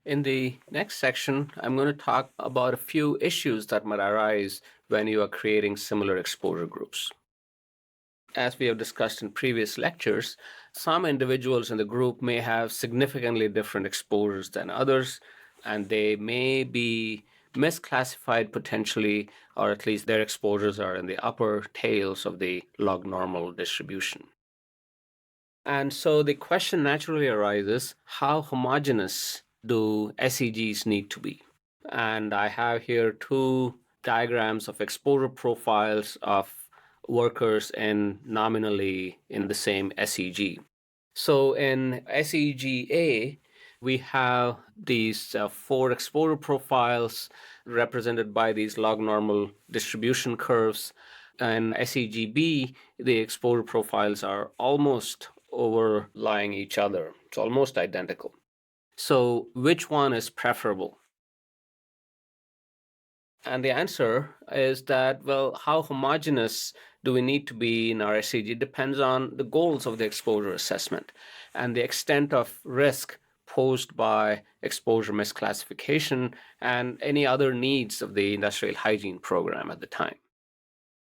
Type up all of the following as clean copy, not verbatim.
In the next section, I'm going to talk about a few issues that might arise when you are creating similar exposure groups. As we have discussed in previous lectures, some individuals in the group may have significantly different exposures than others, and they may be misclassified potentially, or at least their exposures are in the upper tails of the log normal distribution. And so the question naturally arises, how homogeneous do SEGs need to be? And I have here two diagrams of exposure profiles of workers in nominally in the same SEG. So in SEG-A, we have these four exposure profiles represented by these log normal distribution curves. And SEG-B, the exposure profiles are almost overlying each other. It's almost identical. So which one is preferable? And the answer is that, well, how homogeneous do we need to be in our SEG depends on the goals of the exposure assessment and the extent of risk posed by exposure misclassification and any other needs of the industrial hygiene program at the time.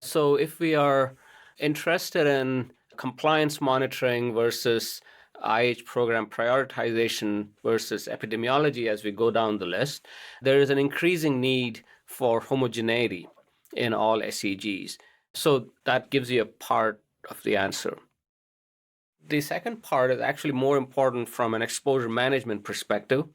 So if we are interested in compliance monitoring versus IH program prioritization versus epidemiology as we go down the list, there is an increasing need for homogeneity in all SEGs. So that gives you a part of the answer. The second part is actually more important from an exposure management perspective.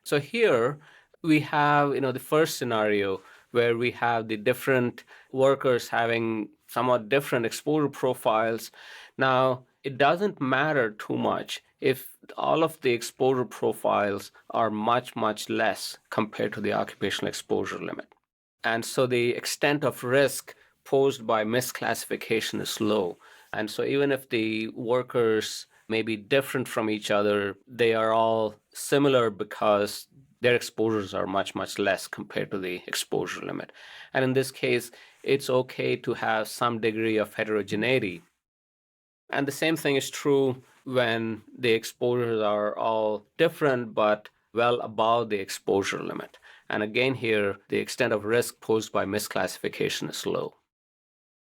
So here we have, the first scenario where we have the different workers having somewhat different exposure profiles. Now, it doesn't matter too much if all of the exposure profiles are much, much less compared to the occupational exposure limit. And so the extent of risk posed by misclassification is low. And so even if the workers may be different from each other, they are all similar because their exposures are much, much less compared to the exposure limit. And in this case, it's okay to have some degree of heterogeneity. And the same thing is true when the exposures are all different but well above the exposure limit. And again, here, the extent of risk posed by misclassification is low.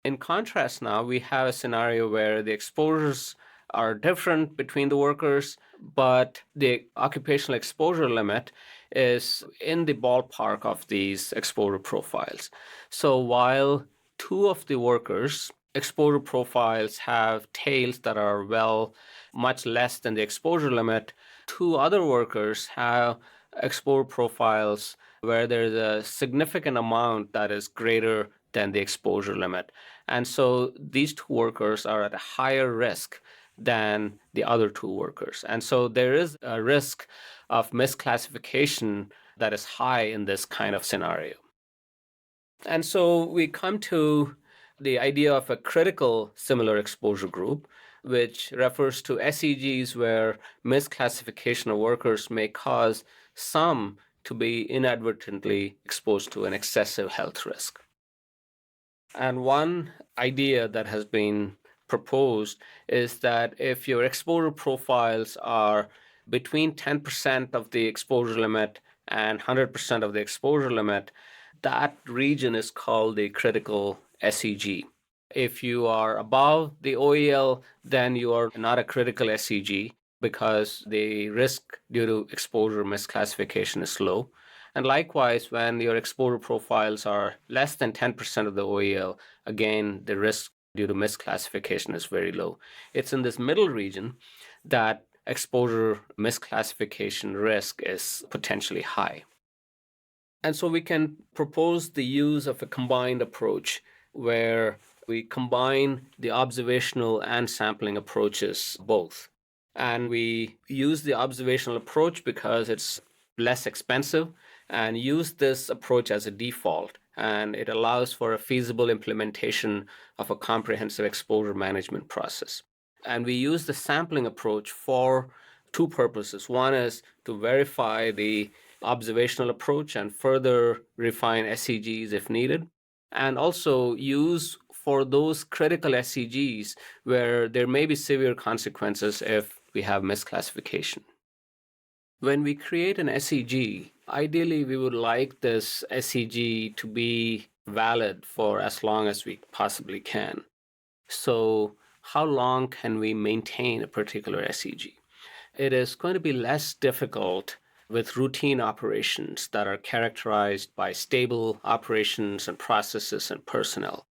In contrast, now we have a scenario where the exposures are different between the workers, but the occupational exposure limit is in the ballpark of these exposure profiles. So while two of the workers' exposure profiles have tails that are, well, much less than the exposure limit, two other workers have exposure profiles where there's a significant amount that is greater than the exposure limit. And so these two workers are at a higher risk than the other two workers. And so there is a risk of misclassification that is high in this kind of scenario. And so we come to the idea of a critical similar exposure group, which refers to SEGs where misclassification of workers may cause some to be inadvertently exposed to an excessive health risk. And one idea that has been proposed is that if your exposure profiles are between 10% of the exposure limit and 100% of the exposure limit, that region is called the critical SEG. If you are above the OEL, then you are not a critical SEG because the risk due to exposure misclassification is low. And likewise, when your exposure profiles are less than 10% of the OEL, again, the risk due to misclassification is very low. It's in this middle region that exposure misclassification risk is potentially high. And so we can propose the use of a combined approach where we combine the observational and sampling approaches both. And we use the observational approach because it's less expensive and use this approach as a default. And it allows for a feasible implementation of a comprehensive exposure management process. And we use the sampling approach for two purposes. One is to verify the observational approach and further refine SEGs if needed, and also use for those critical SEGs where there may be severe consequences if we have misclassification. When we create an SEG, ideally we would like this SEG to be valid for as long as we possibly can. So, how long can we maintain a particular SEG? It is going to be less difficult with routine operations that are characterized by stable operations and processes and personnel.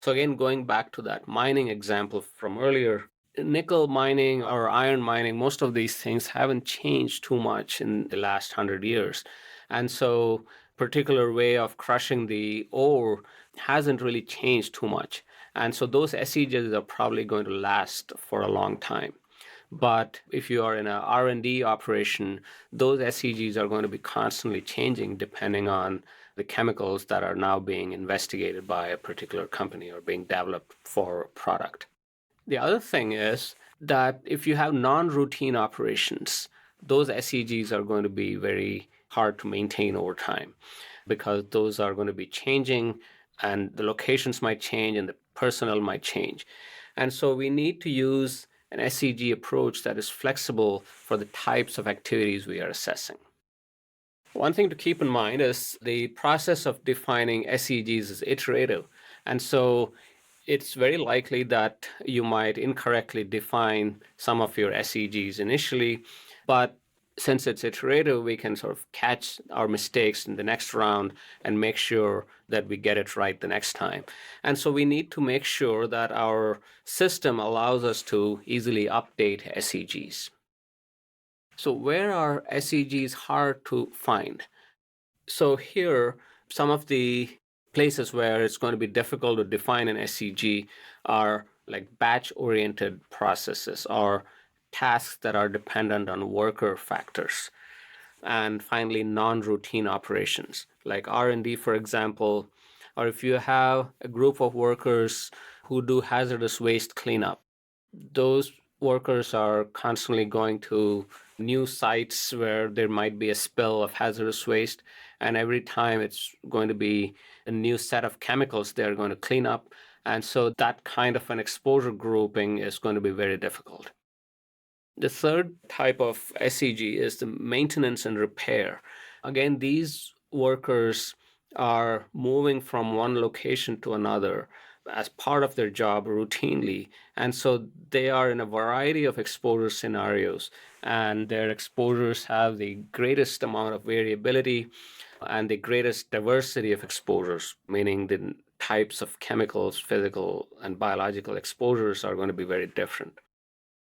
So, again, going back to that mining example from earlier, nickel mining or iron mining, most of these things haven't changed too much in the last 100 years. And so, particular way of crushing the ore hasn't really changed too much. And so, those SEGs are probably going to last for a long time. But if you are in an R&D operation, those SEGs are going to be constantly changing depending on the chemicals that are now being investigated by a particular company or being developed for a product. The other thing is that if you have non-routine operations, those SEGs are going to be very hard to maintain over time because those are going to be changing and the locations might change and the personnel might change. And so we need to use an SEG approach that is flexible for the types of activities we are assessing. One thing to keep in mind is the process of defining SEGs is iterative. And so it's very likely that you might incorrectly define some of your SEGs initially, but since it's iterative, we can sort of catch our mistakes in the next round and make sure that we get it right the next time. And so we need to make sure that our system allows us to easily update SEGs. So where are SEGs hard to find? So here, some of the places where it's going to be difficult to define an SEG are like batch-oriented processes or tasks that are dependent on worker factors. And finally, non-routine operations like R&D, for example, or if you have a group of workers who do hazardous waste cleanup, those workers are constantly going to new sites where there might be a spill of hazardous waste, and every time it's going to be a new set of chemicals they're going to clean up. And so that kind of an exposure grouping is going to be very difficult. The third type of SEG is the maintenance and repair. Again, these workers are moving from one location to another as part of their job routinely. And so they are in a variety of exposure scenarios, and their exposures have the greatest amount of variability and the greatest diversity of exposures, meaning the types of chemicals, physical, and biological exposures are going to be very different.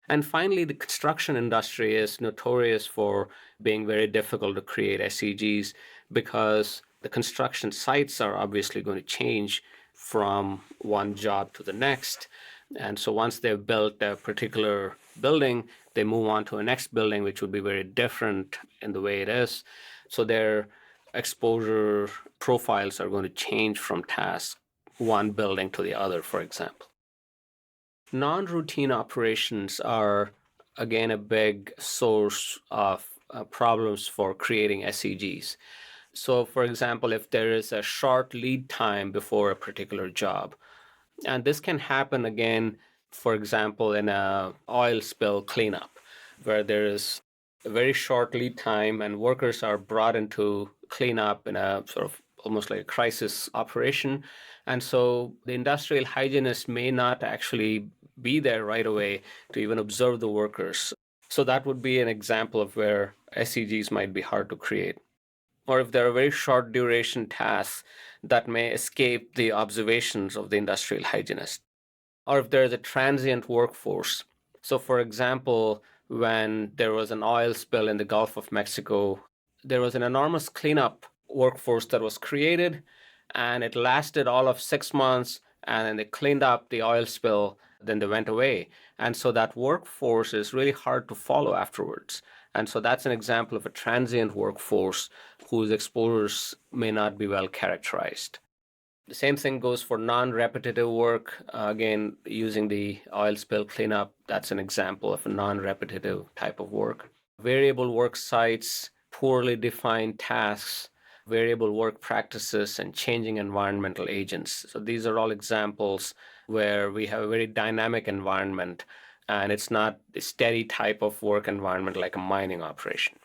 And finally, the construction industry is notorious for being very difficult to create SEGs because the construction sites are obviously going to change from one job to the next. And so once they've built a particular building, they move on to a next building, which would be very different in the way it is. So their exposure profiles are going to change from task one building to the other, for example. Non-routine operations are, again, a big source of problems for creating SEGs. So, for example, if there is a short lead time before a particular job, and this can happen again, for example, in a oil spill cleanup, where there is a very short lead time and workers are brought into cleanup in a sort of almost like a crisis operation. And so the industrial hygienist may not actually be there right away to even observe the workers. So that would be an example of where SEGs might be hard to create. Or if there are very short duration tasks that may escape the observations of the industrial hygienist. Or if there is a transient workforce. So, for example, when there was an oil spill in the Gulf of Mexico, there was an enormous cleanup workforce that was created, and it lasted all of 6 months, and then they cleaned up the oil spill, then they went away. And so that workforce is really hard to follow afterwards. And so that's an example of a transient workforce whose exposures may not be well characterized. The same thing goes for non-repetitive work. Again, using the oil spill cleanup, that's an example of a non-repetitive type of work. Variable work sites, poorly defined tasks, variable work practices, and changing environmental agents. So these are all examples where we have a very dynamic environment, and it's not a steady type of work environment like a mining operation.